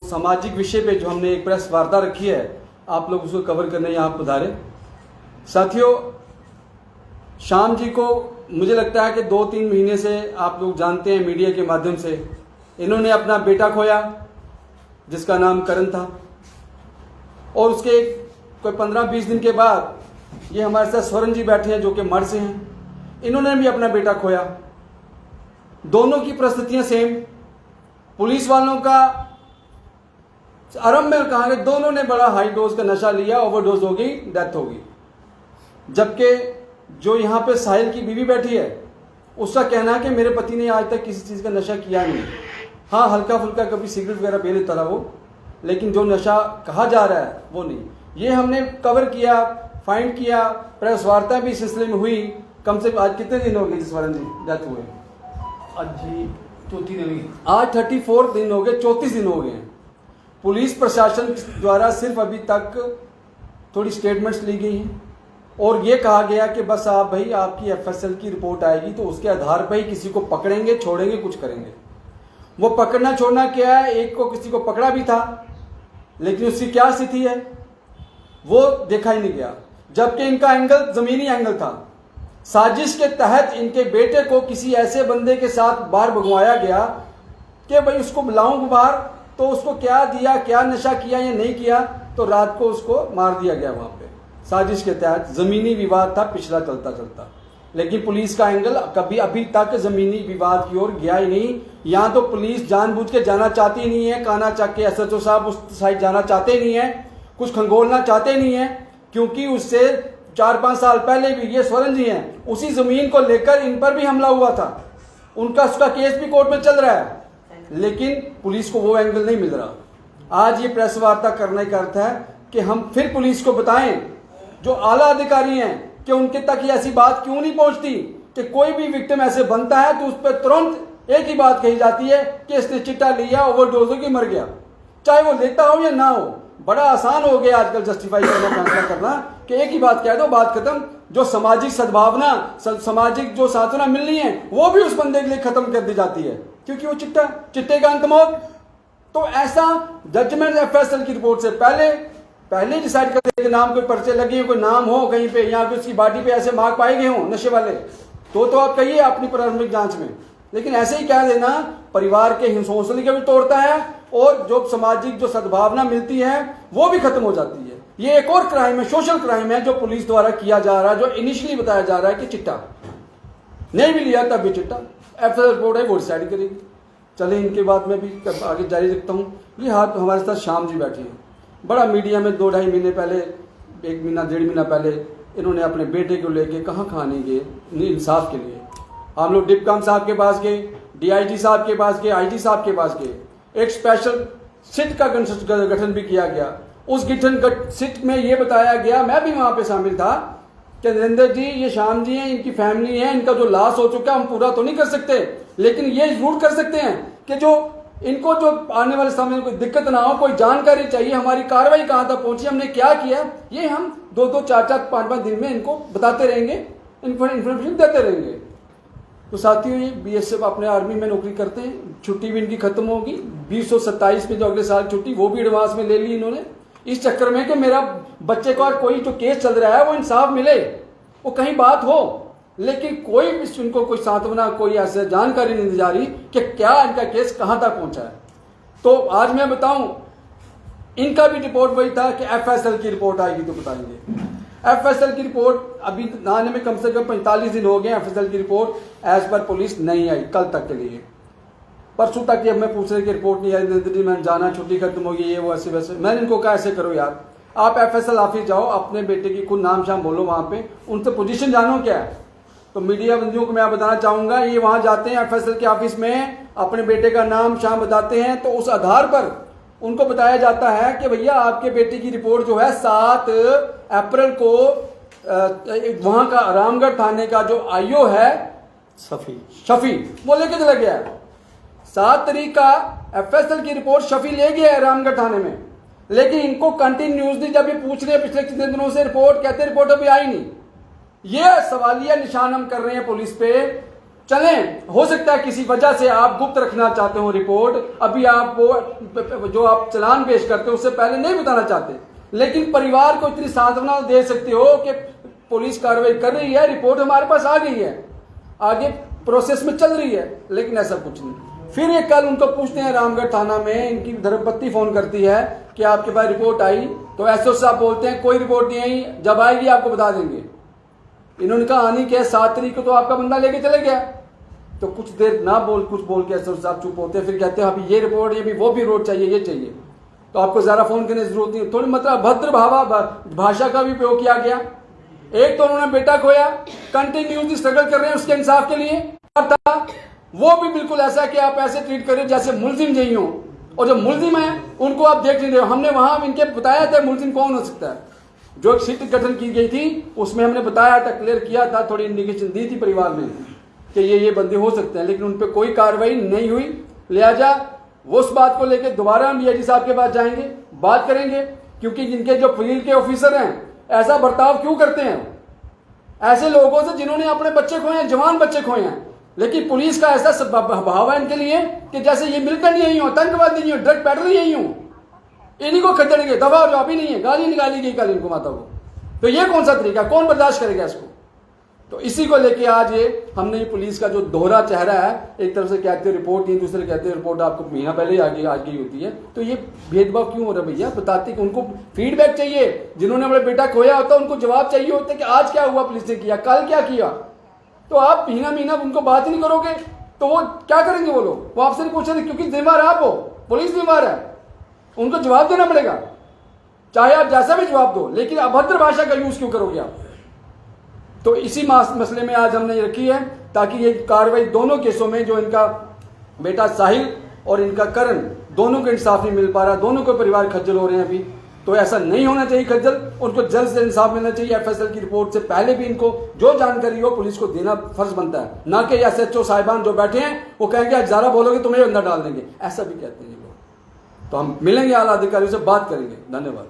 सामाजिक विषय पे जो हमने एक प्रेस वार्ता रखी है, आप लोग उसको कवर करने यहाँ पधारे। साथियों, श्याम जी को मुझे लगता है कि 2-3 महीने से आप लोग जानते हैं मीडिया के माध्यम से, इन्होंने अपना बेटा खोया जिसका नाम करण था, और उसके कोई 15-20 दिन के बाद ये हमारे साथ स्वर्ण जी बैठे हैं जो कि मर्द से हैं, इन्होंने भी अपना बेटा खोया। दोनों की परिस्थितियां सेम। पुलिस वालों का आरंभ में कहा कि दोनों ने बड़ा हाई डोज का नशा लिया, ओवरडोज हो गई, डेथ हो गई। जबकि जो यहाँ पे साहिल की बीवी बैठी है उसका कहना है कि मेरे पति ने आज तक किसी चीज़ का नशा किया नहीं। हाँ, हल्का फुल्का कभी सिगरेट वगैरह पी लेता रहा वो, लेकिन जो नशा कहा जा रहा है वो नहीं। ये हमने कवर किया, फाइंड किया, प्रेस वार्ता भी इस सिलसिले में हुई। कम से कम आज कितने दिन हो गए जिसवरण जी डेथ हुए? आज जी 34 दिन, आज 34 दिन हो गए, 34 दिन हो गए हैं। पुलिस प्रशासन द्वारा सिर्फ अभी तक थोड़ी स्टेटमेंट्स ली गई हैं और ये कहा गया कि बस आप भाई आपकी एफएसएल की रिपोर्ट आएगी तो उसके आधार पर ही किसी को पकड़ेंगे, छोड़ेंगे, कुछ करेंगे। वो पकड़ना छोड़ना क्या है, एक को किसी को पकड़ा भी था लेकिन उसकी क्या स्थिति है वो देखा ही नहीं गया। जबकि इनका एंगल जमीनी एंगल था। साजिश के तहत इनके बेटे को किसी ऐसे बंदे के साथ बाहर भगवाया गया कि भाई उसको बुलाऊं बाहर, तो उसको क्या दिया, क्या नशा किया या नहीं किया, तो रात को उसको मार दिया गया वहां पे। साजिश के तहत जमीनी विवाद था पिछला चलता चलता, लेकिन पुलिस का एंगल कभी अभी तक जमीनी विवाद की ओर गया ही नहीं। यहाँ तो पुलिस जानबूझ के जाना चाहती नहीं है, काना चाक के एसएचओ साहब उस साइड जाना चाहते नहीं है, कुछ खंगोलना चाहते नहीं है, क्योंकि उससे 4-5 साल पहले भी ये स्वर्ण जी हैं, उसी जमीन को लेकर इन पर भी हमला हुआ था। उसका केस भी कोर्ट में चल रहा है, लेकिन पुलिस को वो एंगल नहीं मिल रहा। आज ये प्रेस वार्ता करने का अर्थ है कि हम फिर पुलिस को बताएं, जो आला अधिकारी हैं, कि उनके तक ये ऐसी बात क्यों नहीं पहुंचती कि कोई भी विक्टिम ऐसे बनता है तो उस पर तुरंत एक ही बात कही जाती है कि इसने चिट्टा लिया, ओवरडोज होकर मर गया, चाहे वो लेता हो या ना हो। बड़ा आसान हो गया आजकल जस्टिफाई करना, फैसला करना कि एक ही बात कह दो, बात खत्म। जो सामाजिक सद्भावना, सामाजिक जो सांत्वना मिलनी है वो भी उस बंदे के लिए खत्म कर दी जाती है, क्योंकि वो चिट्टे का अंत मौत। तो ऐसा जजमेंट एफएसएल की रिपोर्ट से पहले डिसाइड करते हैं कि नाम कोई पर्चे लगे, कोई नाम हो कहीं पे, या फिर उसकी बॉडी पे ऐसे मार्क पाए गए हों नशे वाले, तो आप कहिए अपनी प्रारंभिक जांच में। लेकिन ऐसे ही कह देना परिवार के हौसले को भी तोड़ता है और जो सामाजिक जो सद्भावना मिलती है वो भी खत्म हो जाती है। ये एक और क्राइम है, सोशल क्राइम है, जो पुलिस द्वारा किया जा रहा है, जो इनिशियली बताया जा रहा है कि चिट्टा नहीं भी लिया तब भी चिट्टा। एफएसएल रिपोर्ट है वो डिसाइड करेगी। चले इनके बाद में भी आगे जारी रखता हूँ। ये हाथ हमारे साथ श्याम जी बैठे हैं। बड़ा मीडिया में 2-2.5 महीने पहले, 1 महीना 1.5 महीना पहले इन्होंने अपने बेटे को लेके कहाँ नहीं गए इंसाफ के लिए। हम लोग डिप्कॉम साहब के पास गए, डीआईजी साहब के पास गए, आईजी साहब के पास गए। एक स्पेशल सिट का गठन भी किया गया। उस सिट में ये बताया गया, मैं भी वहां पे शामिल था, कि नरेंद्र जी, ये श्याम जी हैं, इनकी फैमिली है, इनका जो लॉस हो चुका है हम पूरा तो नहीं कर सकते, लेकिन ये जरूर कर सकते हैं कि जो इनको जो आने वाले समय में कोई दिक्कत ना हो, कोई जानकारी चाहिए, हमारी कार्रवाई कहाँ तक पहुंची, हमने क्या किया, ये हम 2-2, 4-4, 5-5 दिन में इनको बताते रहेंगे, इन्फॉर्मेशन देते रहेंगे। तो साथियों, ये बीएसएफ अपने आर्मी में नौकरी करते हैं, छुट्टी भी इनकी खत्म होगी 2027 में, जो अगले साल छुट्टी वो भी एडवांस में ले ली इन्होंने, इस चक्कर में कि मेरा बच्चे का कोई जो केस चल रहा है वो इंसाफ मिले, वो कहीं बात हो। लेकिन कोई भी उनको कोई सांत्वना, कोई ऐसे जानकारी नहीं दी जा रही कि क्या इनका केस कहां तक पहुंचा है। तो आज मैं बताऊं, इनका भी रिपोर्ट वही था कि एफएसएल की रिपोर्ट आएगी तो बताएंगे। एफएसएल की रिपोर्ट अभी आने में कम से कम 45 दिन हो गए। एफएसएल की रिपोर्ट एज पर पुलिस नहीं आई कल तक के लिए। परसों तक ये हमें पूछ रहे कि रिपोर्ट नहीं आई, मैंने जाना, छुट्टी खत्म होगी, ये वो ऐसे वैसे। मैंने इनको कहा ऐसे करो यार, आप एफएसएल ऑफिस जाओ, अपने बेटे की खुद नाम शाम बोलो वहां पे, उनसे पोजीशन जानो क्या है। तो मीडिया बंदियों को मैं बताना चाहूंगा, ये वहां जाते हैं एफएसएल के ऑफिस में, अपने बेटे का नाम शाम बताते हैं, तो उस आधार पर उनको बताया जाता है कि भैया आपके बेटे की रिपोर्ट जो है 7 अप्रैल को वहां का रामगढ़ थाने का जो आईओ है शफी वो लेके चला गया। 7 तारीख का एफएसएल की रिपोर्ट शफी ले गया है रामगढ़ थाने में, लेकिन इनको कंटिन्यूसली जब ये पूछ रहे हैं पिछले कितने दिनों से रिपोर्ट, कहते रिपोर्ट अभी आई नहीं। ये सवालिया निशान हम कर रहे हैं पुलिस पे चलें, हो सकता है किसी वजह से आप गुप्त रखना चाहते हो रिपोर्ट, अभी आप वो जो आप चालान पेश करते हो उससे पहले नहीं बताना चाहते, लेकिन परिवार को इतनी सांत्वना दे सकते हो कि पुलिस कार्रवाई कर रही है, रिपोर्ट हमारे पास आ गई है, आगे प्रोसेस में चल रही है, लेकिन ऐसा कुछ नहीं। फिर ये कल उनको पूछते हैं रामगढ़ थाना में, इनकी धर्मपत्नी फोन करती है कि आपके पास रिपोर्ट आई, तो एसओ साहब बोलते हैं कोई रिपोर्ट नहीं आई, जब आएगी आपको बता देंगे। इन्होंने कहा आनी क्या, 7 तारीख को तो आपका बंदा लेके चले गया। तो कुछ देर ना बोल कुछ बोल के एसओ साहब चुप होते हैं, फिर कहते हैं अभी ये रिपोर्ट, ये भी वो भी रिपोर्ट चाहिए, ये चाहिए। तो आपको ज़्यादा फोन करने की जरूरत नहीं, थोड़ी मतलब भद्र भाषा का भी प्रयोग किया गया। एक तो उन्होंने बेटा खोया, कंटिन्यूसली स्ट्रगल कर रहे हैं उसके इंसाफ के लिए, था वो भी बिल्कुल ऐसा कि आप ऐसे ट्रीट करें जैसे मुलजिम नहीं हो, और जो मुलजिम है उनको आप देख नहीं रहे हो। हमने वहां इनके बताया था मुलजिम कौन हो सकता है, जो एक सीट गठन की गई थी उसमें हमने बताया था, क्लियर किया था, थोड़ी इंडिकेशन दी थी परिवार में कि ये बंदे हो सकते हैं, लेकिन उन पर कोई कार्रवाई नहीं हुई। लिहाजा वो उस बात को लेकर दोबारा हम डीआईजी साहब के पास जाएंगे, बात करेंगे, क्योंकि जिनके जो फील्ड के ऑफिसर हैं ऐसा बर्ताव क्यों करते हैं ऐसे लोगों से जिन्होंने अपने बच्चे खोए हैं, जवान बच्चे खोए हैं, लेकिन पुलिस का ऐसा भाव है इनके लिए कि जैसे ये मिलिटेंट यही हो, आतंकवादी नहीं हो, ड्रग पैडलर यही हो, इन्हीं को खदेड़ेंगे, दबा जो अभी नहीं है, गाली निकाली गई कल इनको माता को। तो ये कौन सा तरीका, कौन बर्दाश्त करेगा इसको? तो इसी को लेके आज ये हमने पुलिस का जो दोहरा चेहरा है, एक तरफ से कहते हैं रिपोर्ट नहीं, दूसरे कहते हैं रिपोर्ट आपको महीना पहले ही आ गई होती है, तो ये भेदभाव क्यों हो रहा है भैया? बताते कि उनको फीडबैक चाहिए, जिन्होंने अपना बेटा खोया होता उनको जवाब चाहिए होता है कि आज क्या हुआ, पुलिस ने किया, कल क्या किया। तो आप महीना उनको बात ही नहीं करोगे तो वो क्या करेंगे? वो लोग वो आपसे नहीं पूछेंगे, क्योंकि जिम्मेदार आप हो, पुलिस जिम्मेदार है, उनको जवाब देना पड़ेगा, चाहे आप जैसा भी जवाब दो, लेकिन अभद्र भाषा का यूज क्यों करोगे आप? तो इसी मसले में आज हमने रखी है, ताकि ये कार्रवाई दोनों केसों में, जो इनका बेटा साहिल और इनका करण, दोनों को इंसाफ नहीं मिल पा रहा, दोनों को परिवार खज्जल हो रहे हैं अभी, तो ऐसा नहीं होना चाहिए खज्जल, उनको जल्द से इंसाफ मिलना चाहिए। एफएसएल की रिपोर्ट से पहले भी इनको जो जानकारी हो पुलिस को देना फर्ज बनता है, ना कि एसएचओ साहिबान जो बैठे हैं वो कहेंगे आज ज़्यादा बोलोगे तुम्हें अंदर डाल देंगे, ऐसा भी कहते हैं लोग। तो हम मिलेंगे आला अधिकारियों से, बात करेंगे। धन्यवाद।